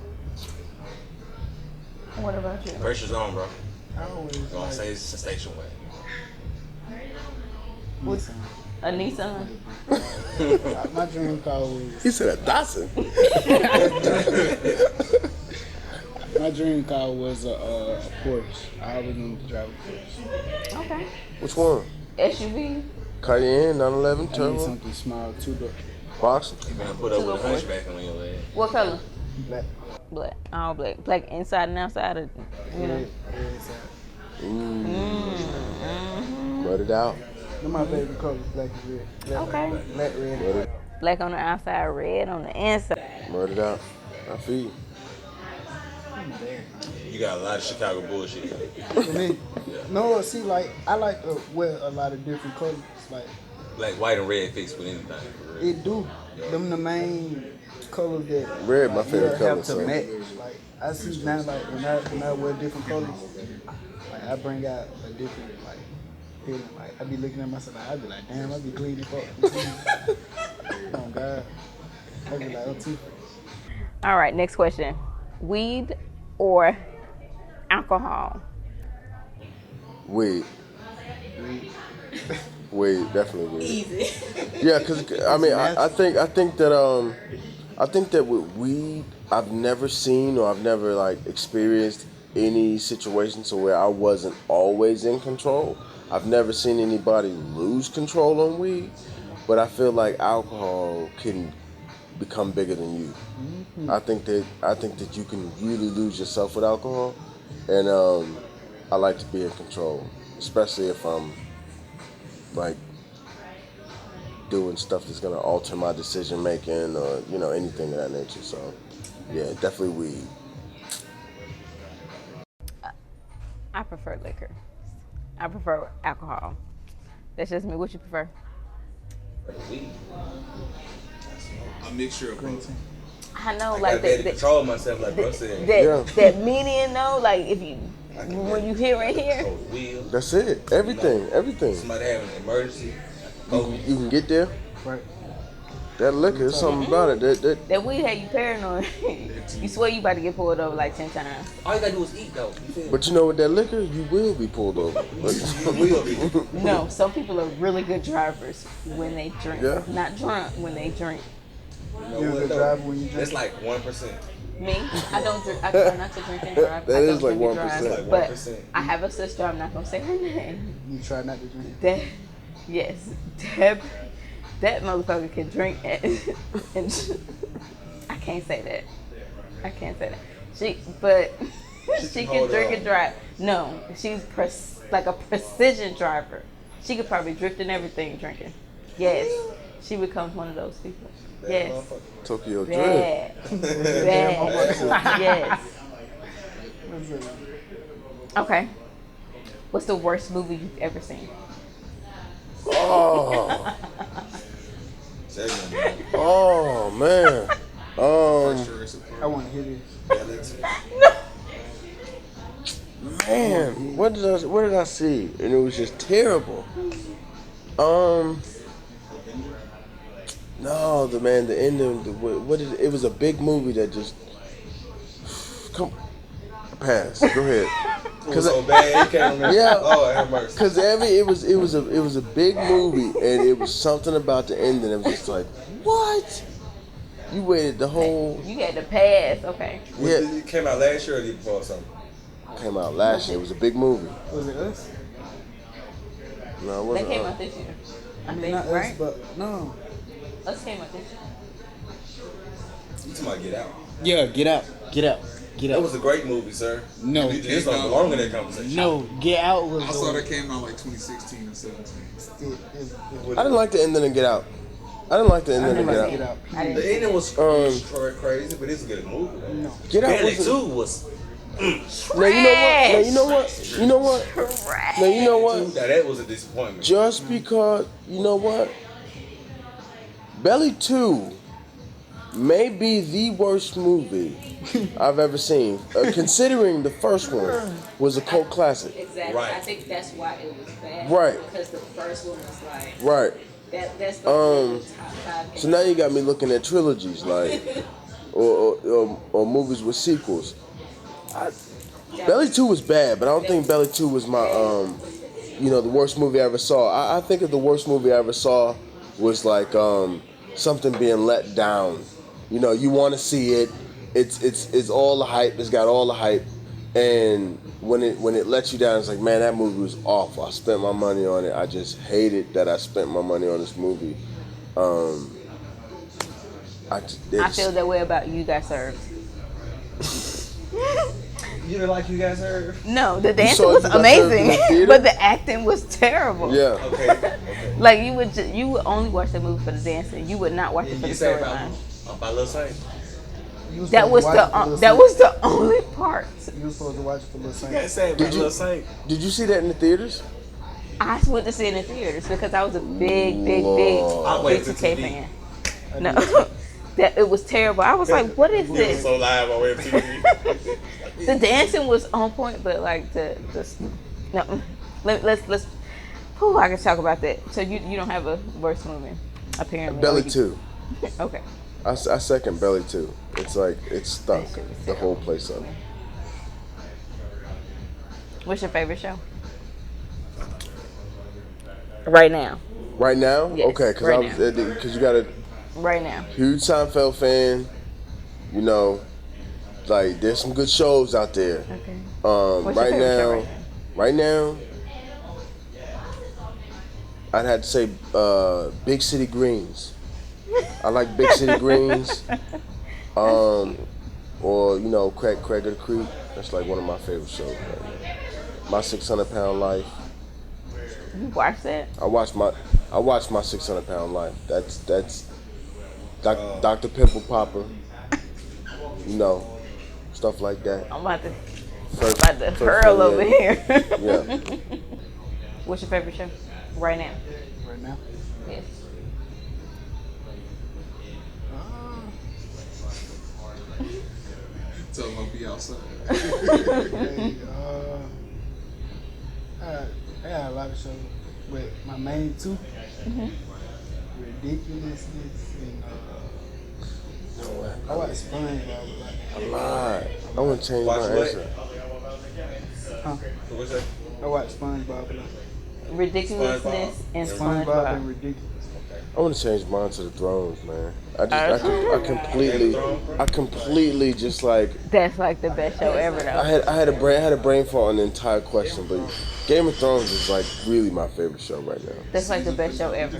What about you? Pressure's on, bro. I always Gonna like say it's a station way. What's a Nissan? my dream car was He said a Datsun. my dream car was a Porsche. I always wanted to drive a Porsche. Okay. Which one? SUV. Cayenne, 911, I need turbo, something small, two-door, box. You better put up with a hunchback on your leg. What color? black. Black. All black. Black inside and outside. Or, you know. Rut it out. They're my favorite colors, black and red. Black, Okay. Black, red. Rut it, Black on the outside, red on the inside. rut it out. I feel you. You got a lot of Chicago bullshit. For me, no, see, like, I like to wear a lot of different colors. Like, Black, white, and red fix with anything. For real. it do. Them the main colors that Red, my favorite color. have to So. match. Like, I see now, like, when I wear different colors, like, I bring out a different, like, feeling. Like, I be looking at myself, like, I be like, damn, I be clean as fuck. Oh, God. I be like, oh, too. All right, next question. Weed or alcohol? Weed. Weed, definitely weed. Easy. Yeah, cause I mean, I think that with weed, I've never seen or I've never like experienced any situation to where I wasn't always in control. I've never seen anybody lose control on weed, but I feel like alcohol can become bigger than you. I think that you can really lose yourself with alcohol, and I like to be in control, especially if I'm like doing stuff that's gonna alter my decision making or anything of that nature. So yeah, definitely weed. I prefer liquor. I prefer alcohol. That's just me. What you prefer? Weed. A mixture of both. I know, I like gotta control myself, like bro said. that median though, like if you when you hear it here, Hold the wheel. That's it. Everything. Somebody having an emergency. You can get there. Right. That liquor, there's something about it. that weed had you paranoid. You swear you about to get pulled over like 10 times. All you gotta do is eat though. You feel me? But with that liquor, you will be pulled over. will be. No, some people are really good drivers when they drink. Yeah. Not drunk when they drink. You're a good driver when you drink. That's like 1%. Me, I don't drink. I try not to drink and drive. That I is don't like drink and 1%. drive, Like but 1%. I have a sister. I'm not gonna say her name. You try not to drink. That motherfucker can drink and I can't say that. She can hold drink on. and drive. No, she's like a precision driver. She could probably drift and everything drinking. Yes, she becomes one of those people. Yes, Tokyo Drift. bad. Yes. Okay. What's the worst movie you've ever seen? Oh, Second, oh man. I want to hear this. Man, what did I see? And it was just terrible. No, the ending. What did it was a big movie that just pass. Go ahead. It was so bad, you can't remember. Yeah. Oh, have mercy. Cause it was a big movie, and it was something about the ending. It was just like, what? You waited the whole. You had to pass. Okay. Yeah. It came out last year or the year before or something? Came out last year. It was a big movie. Was it us? No, it That wasn't. came out this year. I think, Not right? us, but no. Us came out this year. You talking about Get Out? Yeah, get out. That was a great movie, sir. No. You just don't belong in that conversation. No, Get Out was. I saw that came out like 2016 or 17. I didn't like the ending of Get Out. I didn't like the ending of Get Out. I didn't. The ending was crazy, but it's a good movie. Though. No. Get Out Belly was. 2 was. Now you know what? You know what? Now you know what? Now that was a disappointment. Just because you know what? Belly 2 may be the worst movie I've ever seen. Considering the first one was a cult classic. Exactly. Right. I think that's why it was bad. Right. Because the first one was like Right. that's the top 5. So now you got me looking at trilogies, like, or movies with sequels. Belly 2 was bad, but I don't think Belly 2 was my, the worst movie I ever saw. I think of the worst movie I ever saw was like something being let down. You know, you want to see it. It's all the hype. It's got all the hype, and when it lets you down, it's like, man, that movie was awful. I spent my money on it. I just hated that I spent my money on this movie. I feel that way about You Got Served. You didn't like You Guys Heard? No, the dancing saw was You Got Served in the amazing, theater? but the acting was terrible. Yeah. Okay. Like you would only watch the movie for the dancing. You would not watch it for the You say storyline. about Lil Saint? That was the only part. You were supposed to watch it for Lil Saint. You can't say about Lil Saint. Did you see that in the theaters? I went to see it in the theaters because I was a big I went to B2K TV. fan. No, that it was terrible. I was like, what is It was this? so live on web TV. The dancing was on point, but like no. Let's. Whew, I can talk about that. So you don't have a worst movie, apparently. Belly 2. Okay. I second Belly 2. It's like it stuck That shit was the whole place up. What's your favorite show? Right now. Right now? Yes, Okay, because right because you got a Right now. huge Seinfeld fan. You know, like there's some good shows out there. Okay. What's your Right favorite show now, right now, I'd have to say Big City Greens. I like Big City Greens. Or Craig of the Creek. That's like one of my favorite shows right now. My 600-Pound Life. You watched it? I watched my 600-Pound Life. That's Dr. Pimple Popper. Stuff like that. I'm about to First hurl over 48. here. Yeah. What's your favorite show? Right now. Right now. Yes. Tell them I'll be outside. Okay, I got a lot of shows, but my main two, Ridiculousness and I watch SpongeBob a lot. I want to change my Watch what? answer. What's that? I watch SpongeBob a lot. Ridiculousness and SpongeBob and SpongeBob. Ridiculous. I want to change mine to the Thrones, man. I completely just like That's like the best show ever, though. I had a brain fart on the entire question, but Game of Thrones is like really my favorite show right now. That's like the best show ever.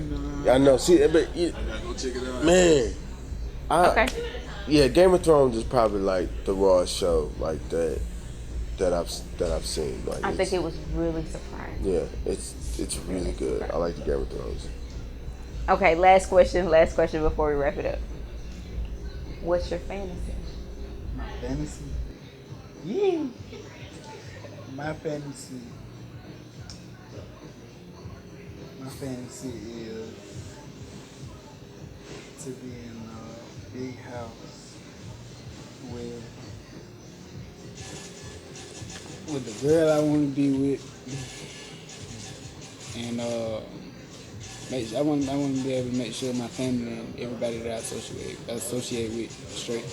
I know. See, but I gotta go check it out. man, Okay. yeah, Game of Thrones is probably like the rawest show like that I've seen. Like, I think it was really surprising. yeah, it's really good. I like the Game of Thrones. Okay, last question before we wrap it up. What's your fantasy? My fantasy. Yeah. My fantasy is to be in a big house with with the girl I want to be with, and I want to be able to make sure my family and everybody that I associate with straight,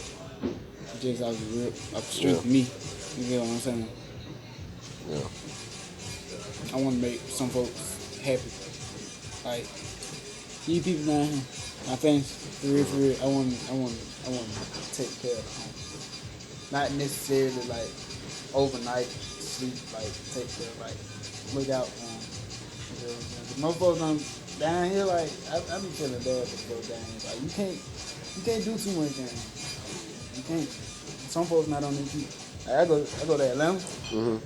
just off the straight me. You get what I'm saying? Yeah. I want to make some folks happy. Like these people down here, my fans, for real. I want to take care of them. Not necessarily like overnight sleep, like take care, like look out for them. You know what I'm saying? Most folks down here, like I be feeling bad for folks down here. Like you can't do too much down here. You can't. Some folks not on their feet. Like, I go to Atlanta. Mm-hmm.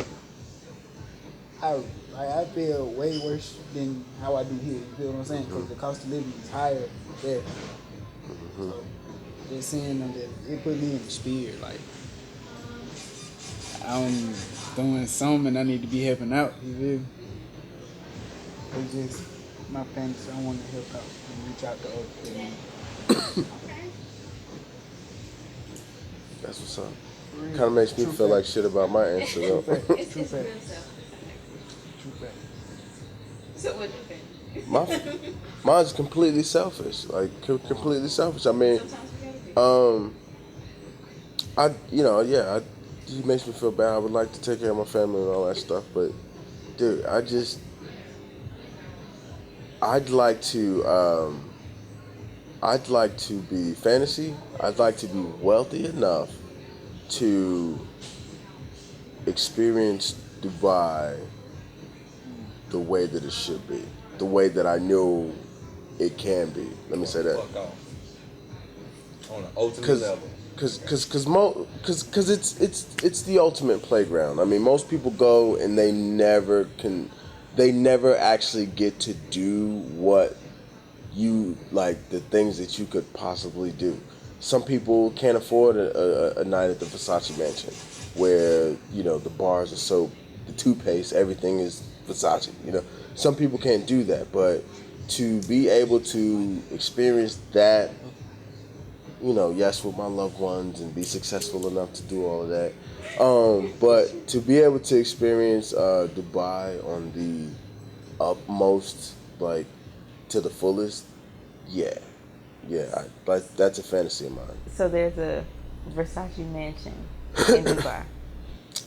I feel way worse than how I do here. You feel what I'm saying? Because the cost of living is higher there. Mm-hmm. So just seeing them, it put me in the spirit. Like I'm doing something and I need to be helping out. You feel me? It's just my fantasy. I want to help out and reach out to other people. That's what's up. Kind of makes me feel like shit about my answer though. True fact. So what you think? Mine's completely selfish. Like completely selfish. I mean, it makes me feel bad. I would like to take care of my family and all that stuff, but dude, I'd like to be fantasy. I'd like to be wealthy enough to experience Dubai the way that it should be, the way that I knew it can be. Let me say that. Fuck off. On an ultimate level. Cause it's the ultimate playground. I mean, most people go and they never actually get to do what you like, the things that you could possibly do. Some people can't afford a night at the Versace mansion, where the bars are soap, the toothpaste, everything is Versace. Some people can't do that, but to be able to experience that, yes, with my loved ones and be successful enough to do all of that. But to be able to experience Dubai on the utmost, like to the fullest, that's a fantasy of mine. So there's a Versace mansion in Dubai.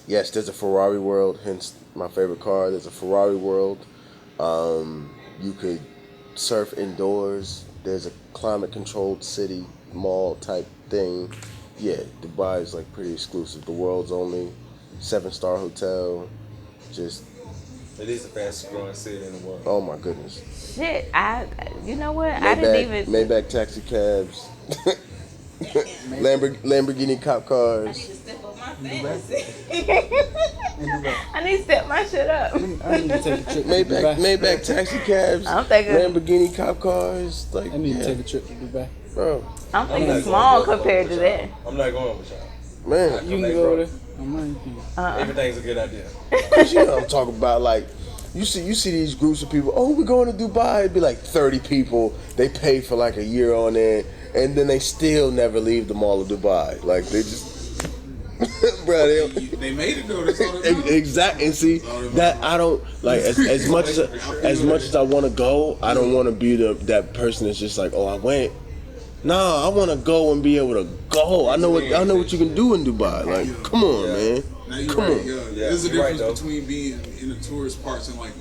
Yes, there's a Ferrari World, hence my favorite car. There's a Ferrari World. You could surf indoors. There's a climate-controlled city mall type thing. Yeah, Dubai is like pretty exclusive. The world's only 7-star hotel. Just. It is the fastest growing city in the world. Oh my goodness. Shit, you know what? I didn't even. Maybach taxi cabs. Lamborghini cop cars. I need to step up my fantasy. I need to step my shit up. I need to take a trip. Maybach taxi cabs. I'm thinking Lamborghini cop cars. Like I need to take a trip to Dubai. Bro. I'm thinking small compared to that. I'm not going with y'all. Man, You can go over there. Everything's a good idea. Cause I'm talking about, like, you see these groups of people. Oh, we're going to Dubai. It'd be like 30 people. They pay for like a year on it, and then they still never leave the mall of Dubai. Like they just, bro. They made it though. That's all that matters. Exactly. And see that I don't like as much as I want to go. I don't want to be that person that's just like, oh, I went. Nah, I want to go and be able to go. I know what you can do in Dubai. Like, come on, man. Now you're Come right. on. Yeah. There's a difference between being in the tourist parts and like,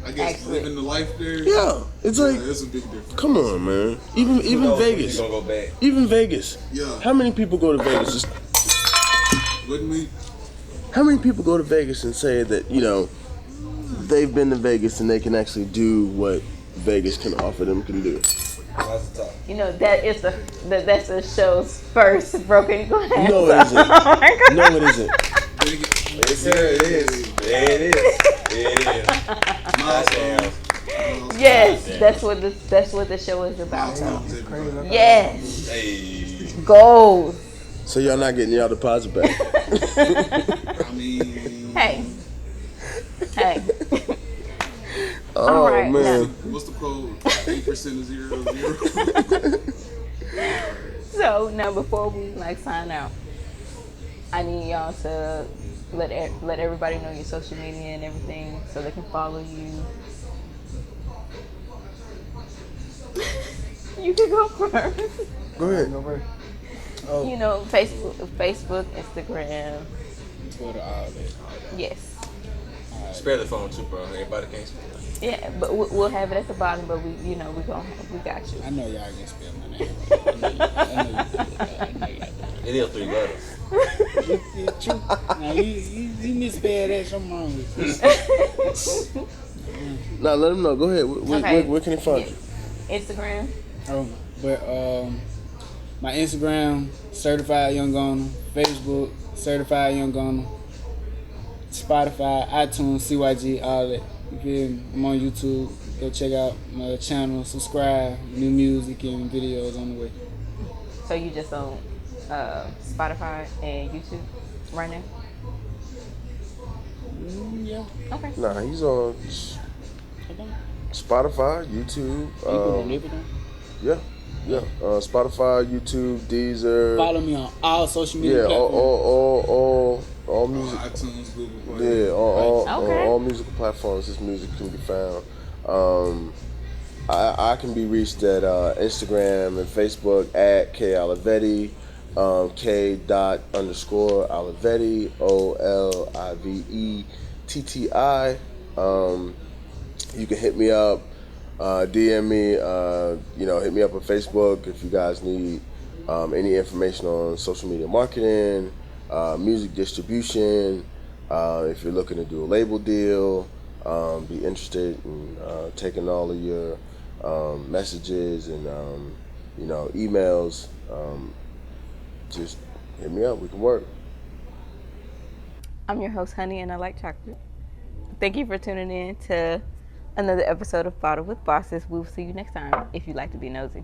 I guess living the life there. Yeah, it's like there's a big difference. come on, man. Even Vegas. Gonna go back. Even Vegas. Yeah. How many people go to Vegas? Wouldn't we? How many people go to Vegas and say that they've been to Vegas and they can actually do what Vegas can offer them can do? That's the show's first broken glass. No, it isn't. Oh my God. No, it isn't. Yes, sir, it is. It is. Yes, that's what the show is about. Yes. Hey. Goals. So y'all not getting y'all deposit back? I mean, Hey. Oh, all right, man. what's the code? 8% of 0. So now before we sign out, I need y'all to Let everybody know your social media and everything so they can follow you. You can go first. Go ahead. Go first. You know, Facebook, Instagram. Twitter, all that. Yes. Spare the phone too, bro. Everybody can't spell. Yeah, but we'll have it at the bottom. But we got you. I know y'all can spell my name. It is 3 letters. It's true. Now, you misspell that, something wrong with you. Now let them know. Go ahead. Where can they find you? Instagram. But my Instagram, Certified Young Owner. Facebook, Certified Young Owner. Spotify, iTunes, CYG, all that. You feel me? I'm on YouTube. Go check out my channel. Subscribe. New music and videos on the way. So you just on Spotify and YouTube right now? Yeah. Okay. Nah, he's on Spotify, YouTube. Yeah. Spotify, YouTube, Deezer. Follow me on all social media platforms. All music. iTunes, Google Play. Yeah, all musical platforms. This music can be found. I can be reached at Instagram and Facebook at K Olivetti, K._Olivetti, OLIVETTI. You can hit me up, DM me, hit me up on Facebook if you guys need any information on social media marketing, music distribution, if you're looking to do a label deal, be interested in taking all of your messages and emails, just hit me up. We can work. I'm your host, Honey, and I like chocolate. Thank you for tuning in to another episode of Bottle with Bosses. We will see you next time if you like to be nosy.